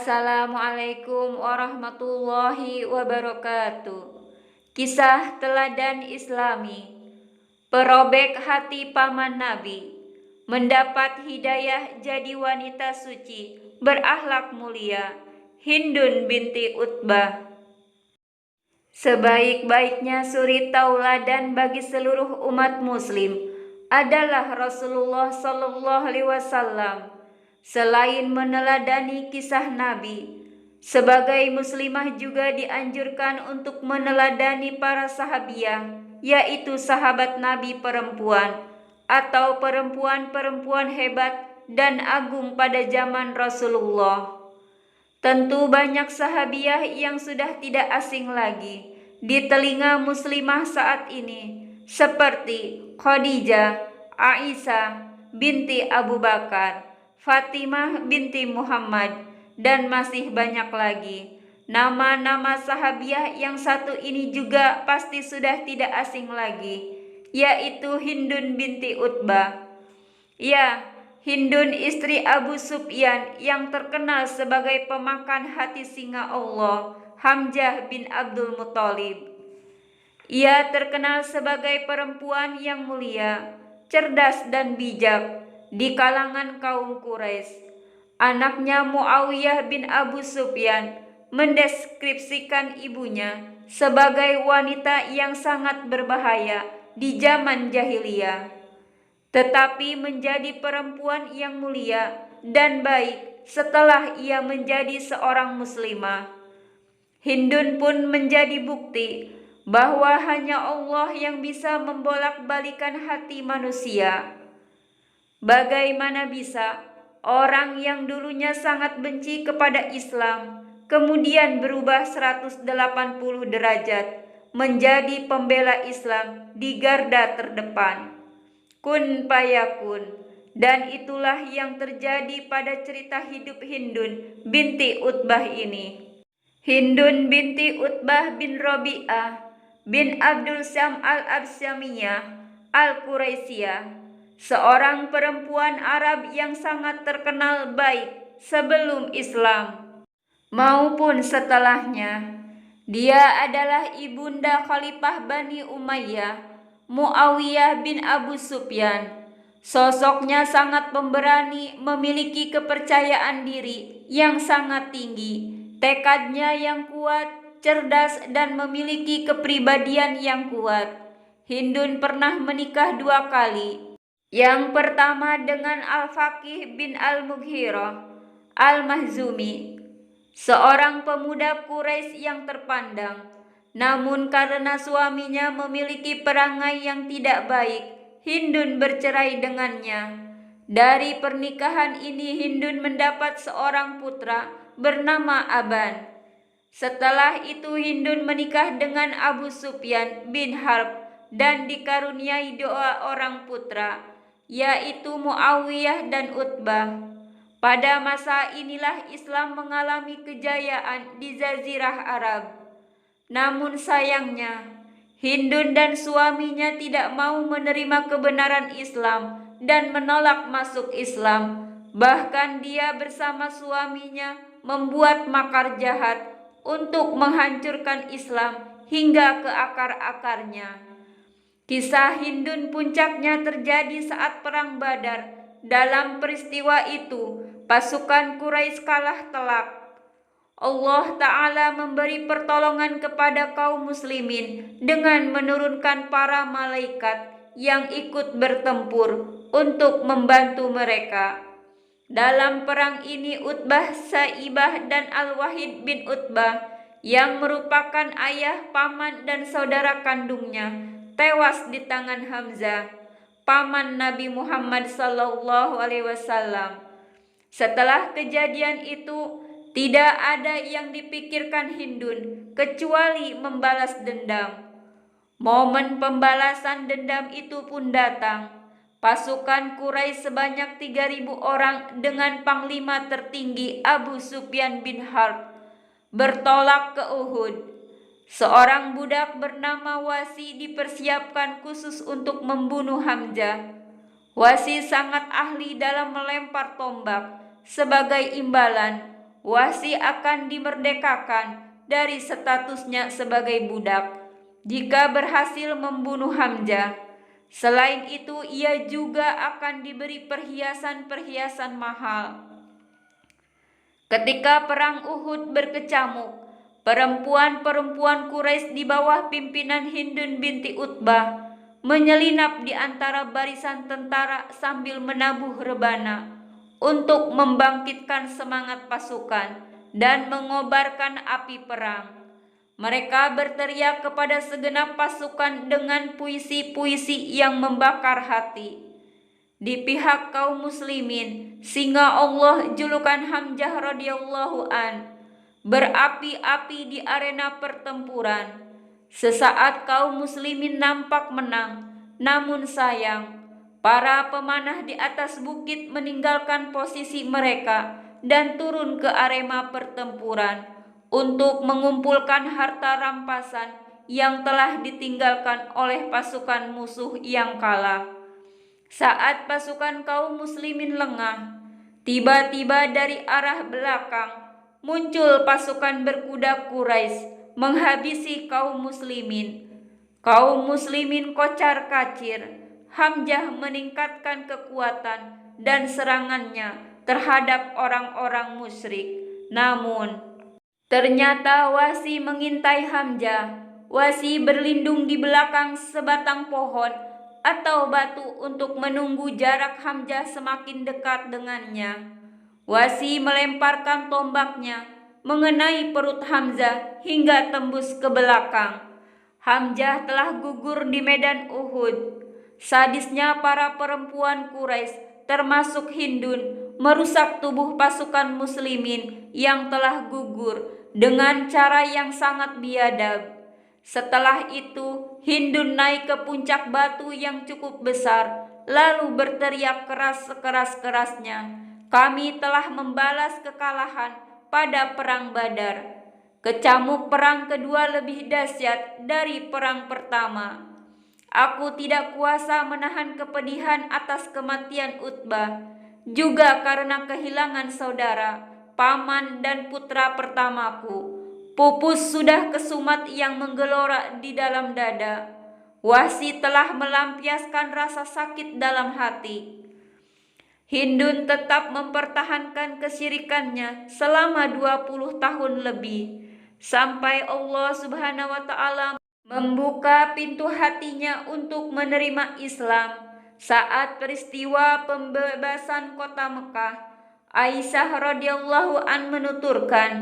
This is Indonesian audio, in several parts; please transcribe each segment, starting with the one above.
Assalamualaikum warahmatullahi wabarakatuh. Kisah teladan Islami. Perobek hati paman Nabi, mendapat hidayah jadi wanita suci, berakhlak mulia. Hindun binti Utbah. Sebaik-baiknya suri tauladan bagi seluruh umat muslim adalah Rasulullah Sallallahu Alaihi Wasallam. Selain meneladani kisah Nabi, sebagai muslimah juga dianjurkan untuk meneladani para sahabiah, yaitu sahabat Nabi perempuan atau perempuan-perempuan hebat dan agung pada zaman Rasulullah. Tentu banyak sahabiah yang sudah tidak asing lagi di telinga muslimah saat ini, seperti Khadijah, Aisyah binti Abu Bakar, Fatimah binti Muhammad, dan masih banyak lagi. Nama-nama sahabiah yang satu ini juga pasti sudah tidak asing lagi, yaitu Hindun binti Utbah. Ya, Hindun istri Abu Sufyan yang terkenal sebagai pemakan hati singa Allah, Hamzah bin Abdul Muthalib. Ia terkenal sebagai perempuan yang mulia, cerdas dan bijak di kalangan kaum Quraisy. Anaknya Muawiyah bin Abu Sufyan mendeskripsikan ibunya sebagai wanita yang sangat berbahaya di zaman jahiliyah, tetapi menjadi perempuan yang mulia dan baik setelah ia menjadi seorang muslimah. Hindun pun menjadi bukti bahwa hanya Allah yang bisa membolak-balikan hati manusia. Bagaimana bisa orang yang dulunya sangat benci kepada Islam kemudian berubah 180 derajat menjadi pembela Islam di garda terdepan? Kun payakun. Dan itulah yang terjadi pada cerita hidup Hindun binti Utbah ini. Hindun binti Utbah bin Rabi'ah bin Abdul Syam al-Absyamiyah al-Quraisyah, seorang perempuan Arab yang sangat terkenal baik sebelum Islam maupun setelahnya. Dia adalah ibunda Khalifah Bani Umayyah, Muawiyah bin Abu Sufyan. Sosoknya sangat pemberani, memiliki kepercayaan diri yang sangat tinggi, tekadnya yang kuat, cerdas, dan memiliki kepribadian yang kuat. Hindun pernah menikah 2 kali. Yang pertama dengan Al-Faqih bin Al-Mughirah Al-Mahzumi, seorang pemuda Quraisy yang terpandang. Namun karena suaminya memiliki perangai yang tidak baik, Hindun bercerai dengannya. Dari pernikahan ini Hindun mendapat seorang putra bernama Aban. Setelah itu Hindun menikah dengan Abu Sufyan bin Harb dan dikaruniai 2 orang putra, yaitu Muawiyah dan Utbah. Pada masa inilah Islam mengalami kejayaan di Jazirah Arab. Namun sayangnya, Hindun dan suaminya tidak mau menerima kebenaran Islam dan menolak masuk Islam. Bahkan dia bersama suaminya membuat makar jahat untuk menghancurkan Islam hingga ke akar-akarnya. Kisah Hindun puncaknya terjadi saat Perang Badar. Dalam peristiwa itu, pasukan Quraisy kalah telak. Allah Ta'ala memberi pertolongan kepada kaum muslimin dengan menurunkan para malaikat yang ikut bertempur untuk membantu mereka. Dalam perang ini Utbah, Saibah, dan Al-Wahid bin Utbah yang merupakan ayah, paman, dan saudara kandungnya tewas di tangan Hamzah, paman Nabi Muhammad Sallallahu Alaihi Wasallam. Setelah kejadian itu, tidak ada yang dipikirkan Hindun kecuali membalas dendam. Momen pembalasan dendam itu pun datang. Pasukan Quraisy sebanyak 3.000 orang dengan panglima tertinggi Abu Sufyan bin Harb bertolak ke Uhud. Seorang budak bernama Wasi dipersiapkan khusus untuk membunuh Hamzah. Wasi sangat ahli dalam melempar tombak. Sebagai imbalan, Wasi akan dimerdekakan dari statusnya sebagai budak jika berhasil membunuh Hamzah. Selain itu, ia juga akan diberi perhiasan-perhiasan mahal. Ketika perang Uhud berkecamuk, perempuan-perempuan Quraisy di bawah pimpinan Hindun binti Utbah menyelinap di antara barisan tentara sambil menabuh rebana untuk membangkitkan semangat pasukan dan mengobarkan api perang. Mereka berteriak kepada segenap pasukan dengan puisi-puisi yang membakar hati. Di pihak kaum muslimin, singa Allah julukan Hamzah radhiyallahu an berapi-api di arena pertempuran. Sesaat kaum muslimin nampak menang, namun sayang, para pemanah di atas bukit meninggalkan posisi mereka dan turun ke arena pertempuran untuk mengumpulkan harta rampasan yang telah ditinggalkan oleh pasukan musuh yang kalah. Saat pasukan kaum muslimin lengah, tiba-tiba dari arah belakang muncul pasukan berkuda Quraisy menghabisi kaum muslimin. Kaum muslimin kocar-kacir. Hamzah meningkatkan kekuatan dan serangannya terhadap orang-orang musyrik. Namun, ternyata Wasi mengintai Hamzah. Wasi berlindung di belakang sebatang pohon atau batu untuk menunggu jarak Hamzah semakin dekat dengannya. Wasi melemparkan tombaknya mengenai perut Hamzah hingga tembus ke belakang. Hamzah telah gugur di medan Uhud. Sadisnya para perempuan Quraisy termasuk Hindun merusak tubuh pasukan muslimin yang telah gugur dengan cara yang sangat biadab. Setelah itu, Hindun naik ke puncak batu yang cukup besar, lalu berteriak keras sekeras-kerasnya, "Kami telah membalas kekalahan pada perang Badar." Kecamuk perang kedua lebih dahsyat dari perang pertama. Aku tidak kuasa menahan kepedihan atas kematian Utbah, juga karena kehilangan saudara, paman dan putra pertamaku. Pupus sudah kesumat yang menggelora di dalam dada. Wasi telah melampiaskan rasa sakit dalam hati. Hindun tetap mempertahankan kesyirikannya selama 20 tahun lebih, sampai Allah Subhanahu wa Ta'ala membuka pintu hatinya untuk menerima Islam. Saat peristiwa pembebasan kota Mekah, Aisyah radhiyallahu an menuturkan,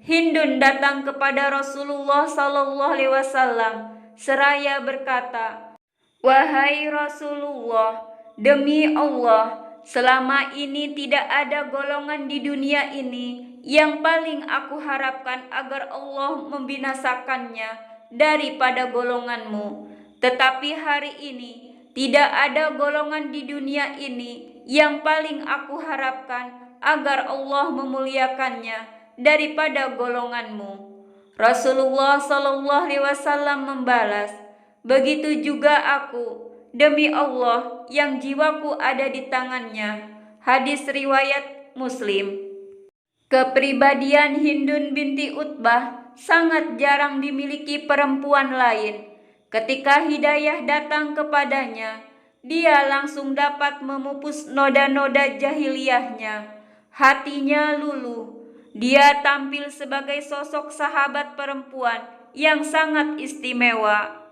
Hindun datang kepada Rasulullah sallallahu alaihi wasallam seraya berkata, "Wahai Rasulullah, demi Allah, selama ini tidak ada golongan di dunia ini yang paling aku harapkan agar Allah membinasakannya daripada golonganmu. Tetapi hari ini tidak ada golongan di dunia ini yang paling aku harapkan agar Allah memuliakannya daripada golonganmu." Rasulullah sallallahu alaihi wasallam membalas, "Begitu juga aku, demi Allah yang jiwaku ada di tangannya." Hadis riwayat Muslim. Kepribadian Hindun binti Utbah sangat jarang dimiliki perempuan lain. Ketika hidayah datang kepadanya, dia langsung dapat memupus noda-noda jahiliyahnya. Hatinya luluh. Dia tampil sebagai sosok sahabat perempuan yang sangat istimewa.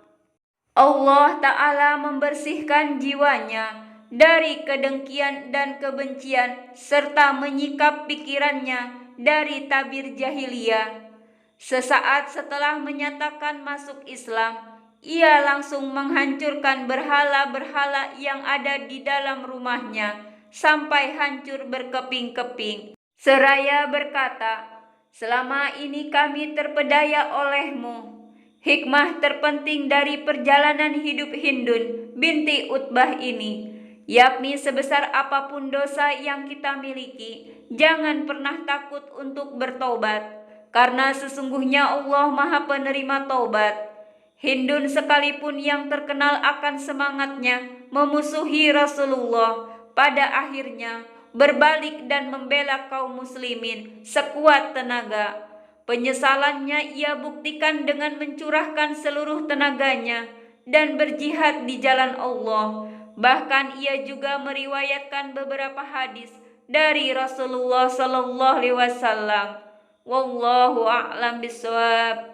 Allah Ta'ala membersihkan jiwanya dari kedengkian dan kebencian serta menyikap pikirannya dari tabir jahiliyah. Sesaat setelah menyatakan masuk Islam, ia langsung menghancurkan berhala-berhala yang ada di dalam rumahnya sampai hancur berkeping-keping. Seraya berkata, "Selama ini kami terpedaya olehmu." Hikmah terpenting dari perjalanan hidup Hindun binti Utbah ini, yakni sebesar apapun dosa yang kita miliki, jangan pernah takut untuk bertobat, karena sesungguhnya Allah Maha Penerima Taubat. Hindun sekalipun yang terkenal akan semangatnya memusuhi Rasulullah, pada akhirnya berbalik dan membela kaum muslimin sekuat tenaga. Penyesalannya ia buktikan dengan mencurahkan seluruh tenaganya dan berjihad di jalan Allah. Bahkan ia juga meriwayatkan beberapa hadis dari Rasulullah sallallahu alaihi wasallam. Wallahu a'lam bishawab.